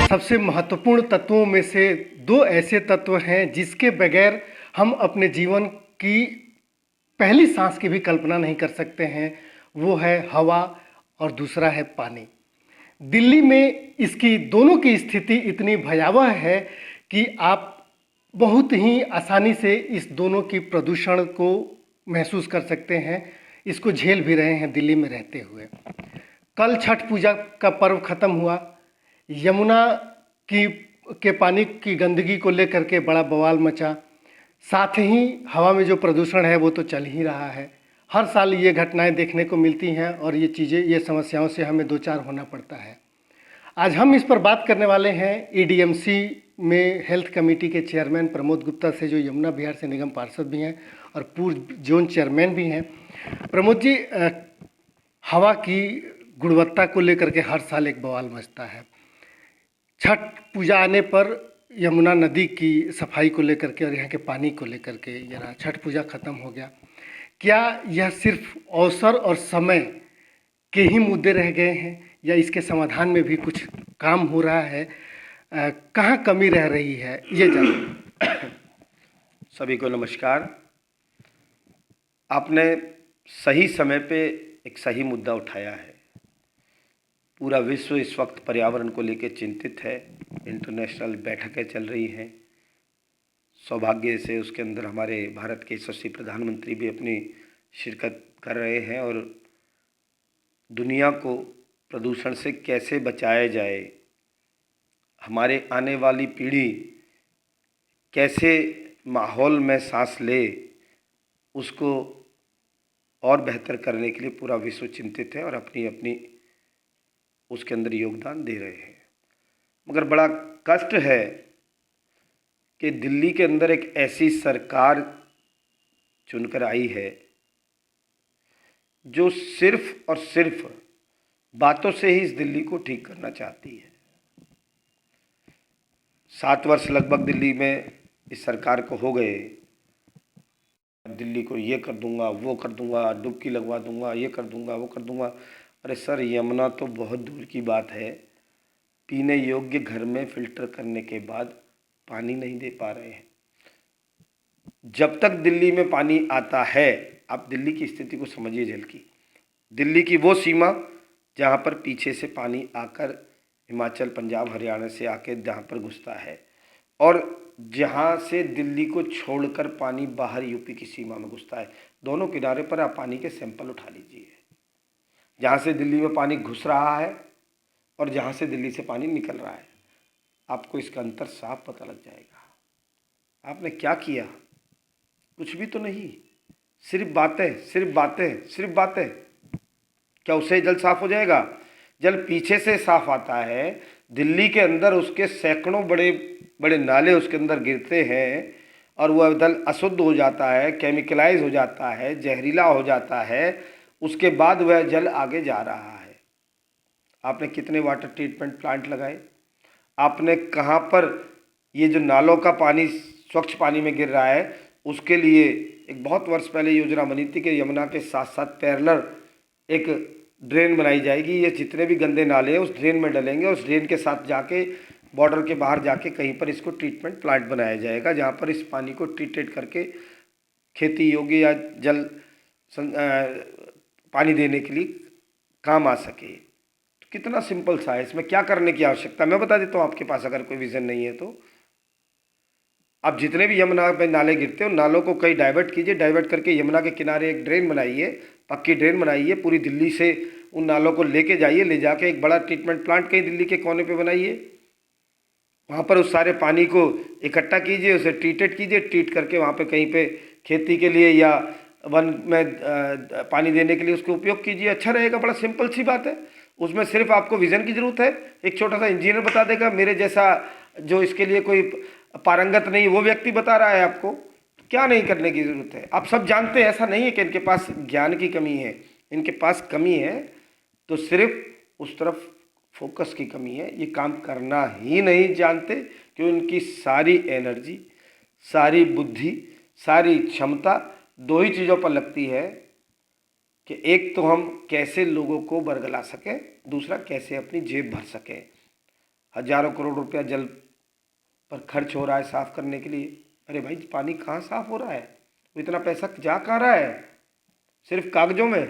सबसे महत्वपूर्ण तत्वों में से दो ऐसे तत्व हैं जिसके बगैर हम अपने जीवन की पहली सांस की भी कल्पना नहीं कर सकते हैं। वो है हवा और दूसरा है पानी। दिल्ली में इसकी दोनों की स्थिति इतनी भयावह है कि आप बहुत ही आसानी से इस दोनों की प्रदूषण को महसूस कर सकते हैं। इसको झेल भी रहे हैं दिल्ली में रहते हुए। कल छठ पूजा का पर्व खत्म हुआ। यमुना की के पानी की गंदगी को लेकर के बड़ा बवाल मचा। साथ ही हवा में जो प्रदूषण है वो तो चल ही रहा है। हर साल ये घटनाएं देखने को मिलती हैं और ये समस्याओं से हमें दो चार होना पड़ता है। आज हम इस पर बात करने वाले हैं ईडीएमसी में हेल्थ कमेटी के चेयरमैन प्रमोद गुप्ता से, जो यमुना विहार से निगम पार्षद भी हैं और पूर्व जोन चेयरमैन भी हैं। प्रमोद जी, हवा की गुणवत्ता को लेकर के हर साल एक बवाल मचता है। छठ पूजा आने पर यमुना नदी की सफाई को लेकर के और यहाँ के पानी को लेकर के जरा छठ पूजा खत्म हो गया। क्या यह सिर्फ अवसर और समय के ही मुद्दे रह गए हैं या इसके समाधान में भी कुछ काम हो रहा है? कहाँ कमी रह रही है ये जानिए। सभी को नमस्कार। आपने सही समय पे एक सही मुद्दा उठाया है। पूरा विश्व इस वक्त पर्यावरण को लेकर चिंतित है। इंटरनेशनल बैठकें चल रही हैं। सौभाग्य से उसके अंदर हमारे भारत के यशस्वी प्रधानमंत्री भी अपनी शिरकत कर रहे हैं और दुनिया को प्रदूषण से कैसे बचाया जाए, हमारे आने वाली पीढ़ी कैसे माहौल में सांस ले, उसको और बेहतर करने के लिए पूरा विश्व चिंतित है और अपनी अपनी उसके अंदर योगदान दे रहे हैं। मगर बड़ा कष्ट है कि दिल्ली के अंदर एक ऐसी सरकार चुनकर आई है जो सिर्फ और सिर्फ बातों से ही इस दिल्ली को ठीक करना चाहती है। 7 वर्ष लगभग दिल्ली में इस सरकार को हो गए। दिल्ली को ये कर दूंगा, वो कर दूंगा, डुबकी लगवा दूंगा, ये कर दूंगा, वो कर दूंगा। अरे सर, यमुना तो बहुत दूर की बात है। पीने योग्य घर में फिल्टर करने के बाद पानी नहीं दे पा रहे हैं। जब तक दिल्ली में पानी आता है, आप दिल्ली की स्थिति को समझिए झलकी। दिल्ली की वो सीमा जहाँ पर पीछे से पानी आकर हिमाचल, पंजाब, हरियाणा से आके जहाँ पर घुसता है और जहाँ से दिल्ली को छोड़कर पानी बाहर यूपी की सीमा में घुसता है, दोनों किनारे पर आप पानी के सैंपल उठा लीजिए। जहाँ से दिल्ली में पानी घुस रहा है और जहाँ से दिल्ली से पानी निकल रहा है, आपको इसका अंतर साफ पता लग जाएगा। आपने क्या किया? कुछ भी तो नहीं, सिर्फ बातें, सिर्फ बातें, सिर्फ बातें। क्या उससे जल साफ हो जाएगा? जल पीछे से साफ आता है। दिल्ली के अंदर उसके सैकड़ों बड़े बड़े नाले उसके अंदर गिरते हैं और वह जल अशुद्ध हो जाता है, केमिकलाइज हो जाता है, जहरीला हो जाता है। उसके बाद वह जल आगे जा रहा है। आपने कितने वाटर ट्रीटमेंट प्लांट लगाए? आपने कहाँ पर ये जो नालों का पानी स्वच्छ पानी में गिर रहा है, उसके लिए एक बहुत वर्ष पहले योजना बनी थी कि यमुना के साथ साथ पैरेलल एक ड्रेन बनाई जाएगी। ये जितने भी गंदे नाले हैं उस ड्रेन में डलेंगे और उस ड्रेन के साथ जाके बॉर्डर के बाहर जाके कहीं पर इसको ट्रीटमेंट प्लांट बनाया जाएगा, जहाँ पर इस पानी को ट्रीटेड करके खेती योग्य या जल पानी देने के लिए काम आ सके। तो कितना सिंपल सा है, इसमें क्या करने की आवश्यकता मैं बता देता हूँ। आपके पास अगर कोई विजन नहीं है तो आप जितने भी यमुना पे नाले गिरते हो, नालों को कहीं डाइवर्ट कीजिए। डाइवर्ट करके यमुना के किनारे एक ड्रेन बनाइए, पक्की ड्रेन बनाइए। पूरी दिल्ली से उन नालों को लेके जाइए, ले जाके एक बड़ा ट्रीटमेंट प्लांट कहीं दिल्ली के कोने पे बनाइए। वहाँ पर उस सारे पानी को इकट्ठा कीजिए, उसे ट्रीटेड कीजिए। ट्रीट करके वहाँ पे कहीं पे खेती के लिए या वन में पानी देने के लिए उसको उपयोग कीजिए। अच्छा रहेगा। बड़ा सिंपल सी बात है। उसमें सिर्फ आपको विज़न की ज़रूरत है। एक छोटा सा इंजीनियर बता देगा, मेरे जैसा जो इसके लिए कोई पारंगत नहीं वो व्यक्ति बता रहा है आपको। क्या नहीं करने की ज़रूरत है? आप सब जानते हैं। ऐसा नहीं है कि इनके पास ज्ञान की कमी है, इनके पास कमी है तो सिर्फ उस तरफ फोकस की कमी है। ये काम करना ही नहीं जानते कि उनकी सारी एनर्जी, सारी बुद्धि, सारी क्षमता दो ही चीज़ों पर लगती है कि एक तो हम कैसे लोगों को बरगला सकें, दूसरा कैसे अपनी जेब भर सकें। हजारों करोड़ रुपया जल पर खर्च हो रहा है साफ करने के लिए। अरे भाई पानी कहाँ साफ हो रहा है? वो इतना पैसा जा कहाँ रहा है? सिर्फ कागजों में।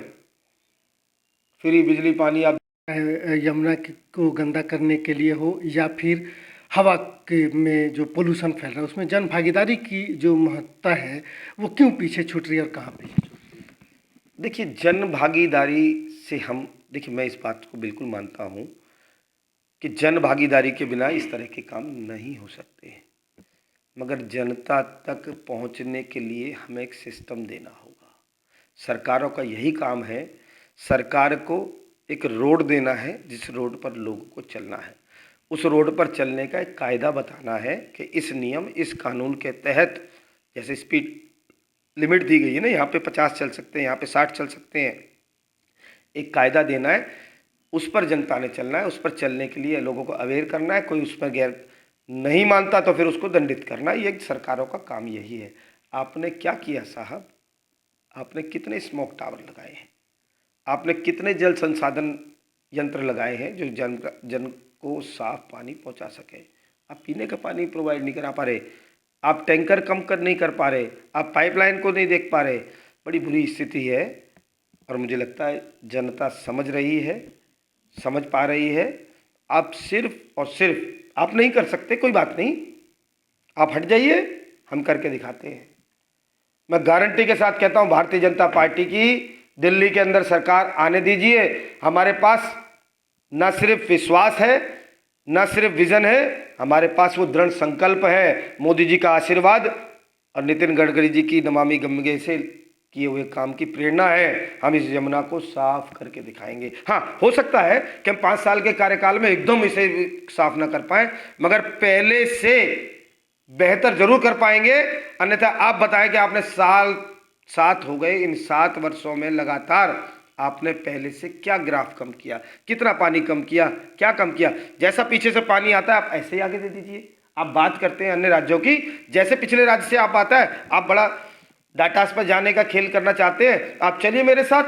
फ्री बिजली पानी आप यमुना को गंदा करने के लिए हो या फिर हवा के में जो पोल्यूशन फैल रहा है उसमें जन भागीदारी की जो महत्ता है वो क्यों पीछे छूट रही है और कहाँ पीछे छूट रही देखिए, जन भागीदारी से हम देखिए, मैं इस बात को बिल्कुल मानता हूँ कि जन भागीदारी के बिना इस तरह के काम नहीं हो सकते, मगर जनता तक पहुँचने के लिए हमें एक सिस्टम देना होगा। सरकारों का यही काम है, सरकार को एक रोड देना है जिस रोड पर लोगों को चलना है, उस रोड पर चलने का एक कायदा बताना है कि इस नियम इस कानून के तहत, जैसे स्पीड लिमिट दी गई है ना, यहाँ पे 50 चल सकते हैं, यहाँ पे 60 चल सकते हैं, एक कायदा देना है, उस पर जनता ने चलना है, उस पर चलने के लिए लोगों को अवेयर करना है। कोई उस पर गैर नहीं मानता तो फिर उसको दंडित करना है। ये सरकारों का काम यही है। आपने क्या किया साहब? आपने कितने स्मोक टावर लगाए हैं? आपने कितने जल संसाधन यंत्र लगाए हैं जो जन को साफ पानी पहुंचा सके? आप पीने का पानी प्रोवाइड नहीं करा पा रहे, आप टैंकर कम कर नहीं कर पा रहे, आप पाइपलाइन को नहीं देख पा रहे। बड़ी बुरी स्थिति है और मुझे लगता है जनता समझ रही है, समझ पा रही है। आप सिर्फ और सिर्फ आप नहीं कर सकते, कोई बात नहीं, आप हट जाइए, हम करके दिखाते हैं। मैं गारंटी के साथ कहता हूं, भारतीय जनता पार्टी की दिल्ली के अंदर सरकार आने दीजिए। हमारे पास न सिर्फ विश्वास है, न सिर्फ विजन है, हमारे पास वो दृढ़ संकल्प है, मोदी जी का आशीर्वाद और नितिन गडकरी जी की नमामि गंगे से किए हुए काम की प्रेरणा है। हम इस यमुना को साफ करके दिखाएंगे। हाँ, हो सकता है कि हम 5 साल के कार्यकाल में एकदम इसे साफ ना कर पाए, मगर पहले से बेहतर जरूर कर पाएंगे। अन्यथा आप बताएं कि आपने 7 हो गए, इन 7 वर्षों में लगातार आपने पहले से क्या ग्राफ कम किया, कितना पानी कम किया, क्या कम किया? जैसा पीछे से पानी आता है आप ऐसे ही आगे दे दीजिए। आप बात करते हैं अन्य राज्यों की, जैसे पिछले राज्य से आप आता है, आप बड़ा डाटास पर जाने का खेल करना चाहते हैं, आप चलिए मेरे साथ,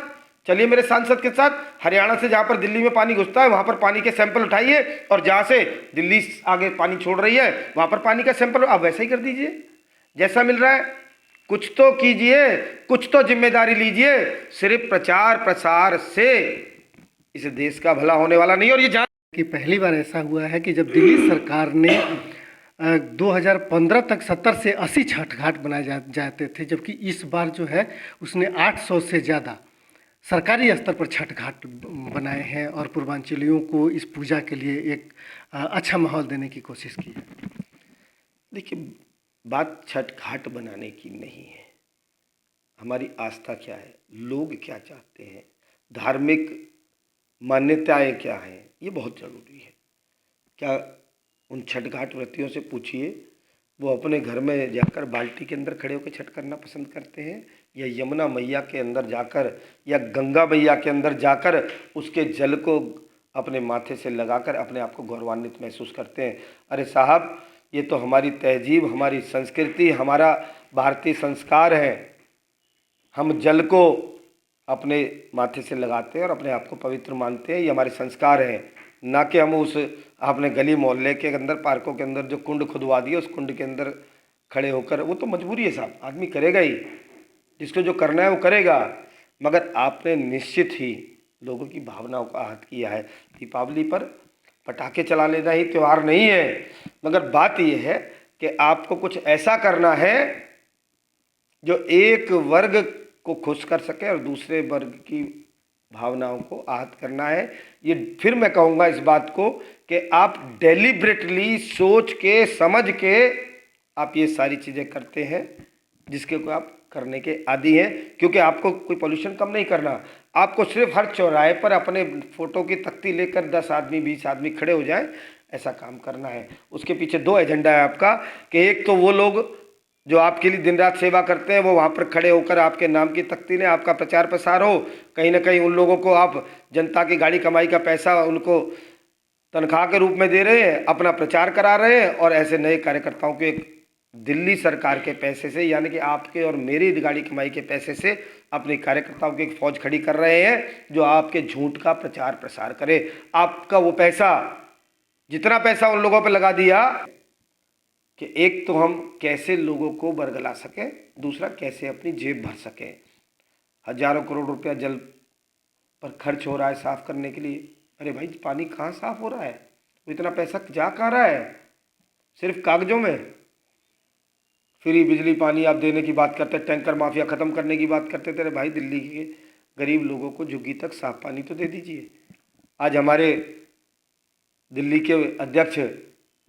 चलिए मेरे सांसद के साथ, हरियाणा से जहां पर दिल्ली में पानी घुसता है वहां पर पानी के सैंपल उठाइए और जहां से दिल्ली आगे पानी छोड़ रही है वहां पर पानी का सैंपल आप वैसा ही कर दीजिए जैसा मिल रहा है। कुछ तो कीजिए, कुछ तो जिम्मेदारी लीजिए। सिर्फ प्रचार प्रसार से इस देश का भला होने वाला नहीं। और ये जान कि पहली बार ऐसा हुआ है कि जब दिल्ली सरकार ने 2015 तक 70 से 80 छठ घाट बनाए जाते थे, जबकि इस बार जो है उसने 800 से ज़्यादा सरकारी स्तर पर छठ घाट बनाए हैं और पूर्वांचलियों को इस पूजा के लिए एक अच्छा माहौल देने की कोशिश की है। देखिए, बात छठ घाट बनाने की नहीं है, हमारी आस्था क्या है, लोग क्या चाहते हैं, धार्मिक मान्यताएं क्या हैं, ये बहुत ज़रूरी है। क्या उन छठ घाट व्रतियों से पूछिए, वो अपने घर में जाकर बाल्टी के अंदर खड़े होकर छठ करना पसंद करते हैं या यमुना मैया के अंदर जाकर या गंगा मैया के अंदर जाकर उसके जल को अपने माथे से लगाकर अपने आप को गौरवान्वित महसूस करते हैं? अरे साहब, ये तो हमारी तहजीब, हमारी संस्कृति, हमारा भारतीय संस्कार है। हम जल को अपने माथे से लगाते हैं और अपने आप को पवित्र मानते हैं, ये हमारे संस्कार हैं। ना कि हम उस अपने गली मोहल्ले के अंदर, पार्कों के अंदर जो कुंड खुदवा दिए उस कुंड के अंदर खड़े होकर, वो तो मजबूरी है साहब, आदमी करेगा ही, जिसको जो करना है वो करेगा। मगर आपने निश्चित ही लोगों की भावनाओं को आहत किया है। दीपावली पर पटाखे चला लेना ही त्यौहार नहीं है, मगर बात यह है कि आपको कुछ ऐसा करना है जो एक वर्ग को खुश कर सके और दूसरे वर्ग की भावनाओं को आहत करना है। ये फिर मैं कहूँगा इस बात को कि आप डेलिब्रेटली सोच के समझ के आप ये सारी चीज़ें करते हैं जिसके को आप करने के आदी हैं, क्योंकि आपको कोई पोल्यूशन कम नहीं करना। आपको सिर्फ हर चौराहे पर अपने फ़ोटो की तख्ती लेकर 10 आदमी 20 आदमी खड़े हो जाएं, ऐसा काम करना है। उसके पीछे 2 एजेंडा है आपका कि एक तो वो लोग जो आपके लिए दिन रात सेवा करते हैं वो वहाँ पर खड़े होकर आपके नाम की तख्ती लें, आपका प्रचार प्रसार हो। कहीं ना कहीं उन लोगों को आप जनता की गाड़ी कमाई का पैसा उनको तनख्वाह के रूप में दे रहे हैं, अपना प्रचार करा रहे हैं और ऐसे नए कार्यकर्ताओं को एक दिल्ली सरकार के पैसे से, यानी कि आपके और मेरी गाड़ी कमाई के पैसे से अपने कार्यकर्ताओं की एक फौज खड़ी कर रहे हैं जो आपके झूठ का प्रचार प्रसार करे। आपका वो पैसा जितना पैसा उन लोगों पे लगा दिया कि एक तो हम कैसे लोगों को बरगला सकें, दूसरा कैसे अपनी जेब भर सकें। हजारों करोड़ रुपया जल पर खर्च हो रहा है साफ करने के लिए। अरे भाई पानी कहाँ साफ हो रहा है? वो इतना पैसा जा कहाँ रहा है? सिर्फ कागजों में। फ्री बिजली पानी आप देने की बात करते, टैंकर माफिया ख़त्म करने की बात करते थे। अरे भाई दिल्ली के गरीब लोगों को झुग्गी तक साफ पानी तो दे दीजिए। आज हमारे दिल्ली के अध्यक्ष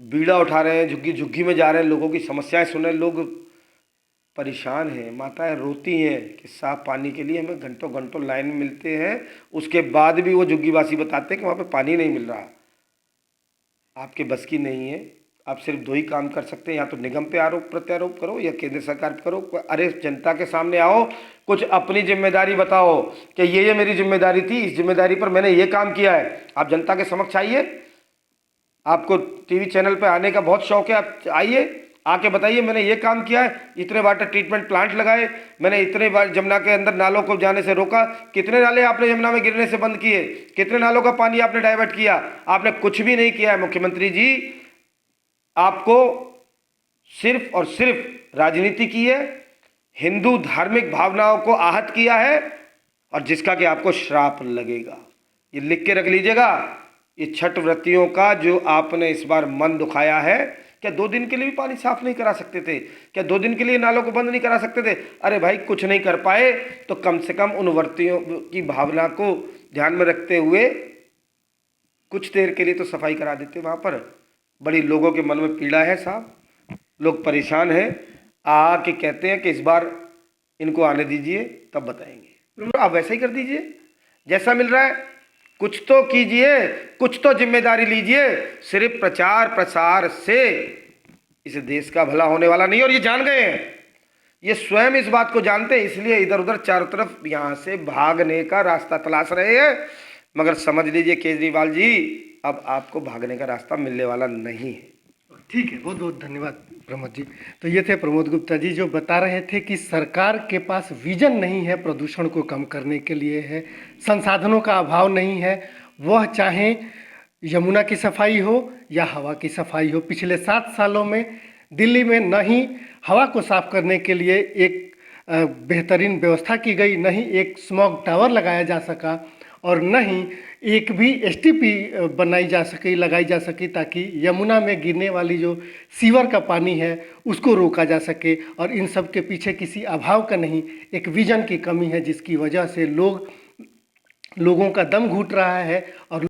बीड़ा उठा रहे हैं, झुग्गी झुग्गी में जा रहे हैं, लोगों की समस्याएं सुन रहे हैं। लोग परेशान हैं, माताएं रोती हैं कि साफ पानी के लिए हमें घंटों घंटों लाइन में मिलते हैं, उसके बाद भी वो झुग्गीवासी बताते हैं कि वहाँ पे पानी नहीं मिल रहा। आपके बस की नहीं है। आप सिर्फ दो ही काम कर सकते हैं, या तो निगम पे आरोप प्रत्यारोप करो या केंद्र सरकार पे करो। अरे जनता के सामने आओ, कुछ अपनी जिम्मेदारी बताओ कि ये मेरी जिम्मेदारी थी, इस जिम्मेदारी पर मैंने ये काम किया है। आप जनता के समक्ष आइए। आपको टीवी चैनल पे आने का बहुत शौक है, आप आइए, आके बताइए मैंने ये काम किया है, इतने वाटर ट्रीटमेंट प्लांट लगाए, मैंने इतने बार जमुना के अंदर नालों को जाने से रोका, कितने नाले आपने यमुना में गिरने से बंद किए, कितने नालों का पानी आपने डाइवर्ट किया। आपने कुछ भी नहीं किया है मुख्यमंत्री जी। आपको सिर्फ और सिर्फ राजनीति की है, हिंदू धार्मिक भावनाओं को आहत किया है, और जिसका कि आपको श्राप लगेगा। ये लिख के रख लीजिएगा। ये छठ व्रतियों का जो आपने इस बार मन दुखाया है, क्या 2 दिन के लिए भी पानी साफ नहीं करा सकते थे? क्या 2 दिन के लिए नालों को बंद नहीं करा सकते थे? अरे भाई कुछ नहीं कर पाए तो कम से कम उन व्रतियों की भावना को ध्यान में रखते हुए कुछ देर के लिए तो सफाई करा देते वहाँ पर। बड़ी लोगों के मन में पीड़ा है साहब, लोग परेशान हैं, आके कहते हैं कि इस बार इनको आने दीजिए तब बताएंगे। आप वैसा ही कर दीजिए, जैसा मिल रहा है कुछ तो कीजिए, कुछ तो जिम्मेदारी लीजिए। सिर्फ प्रचार प्रसार से इस देश का भला होने वाला नहीं। और ये जान गए हैं, ये स्वयं इस बात को जानते हैं, इसलिए इधर उधर चारों तरफ यहाँ से भागने का रास्ता तलाश रहे हैं। मगर समझ लीजिए केजरीवाल जी, अब आपको भागने का रास्ता मिलने वाला नहीं है। ठीक है, बहुत बहुत धन्यवाद प्रमोद जी। तो ये थे प्रमोद गुप्ता जी, जो बता रहे थे कि सरकार के पास विजन नहीं है प्रदूषण को कम करने के लिए, है संसाधनों का अभाव नहीं है। वह चाहे यमुना की सफाई हो या हवा की सफाई हो, पिछले 7 सालों में दिल्ली में न ही हवा को साफ करने के लिए एक बेहतरीन व्यवस्था की गई, न ही एक स्मॉग टावर लगाया जा सका, और न ही एक भी एसटीपी लगाई जा सकी, ताकि यमुना में गिरने वाली जो सीवर का पानी है उसको रोका जा सके। और इन सब के पीछे किसी अभाव का नहीं, एक विजन की कमी है, जिसकी वजह से लोगों का दम घुट रहा है और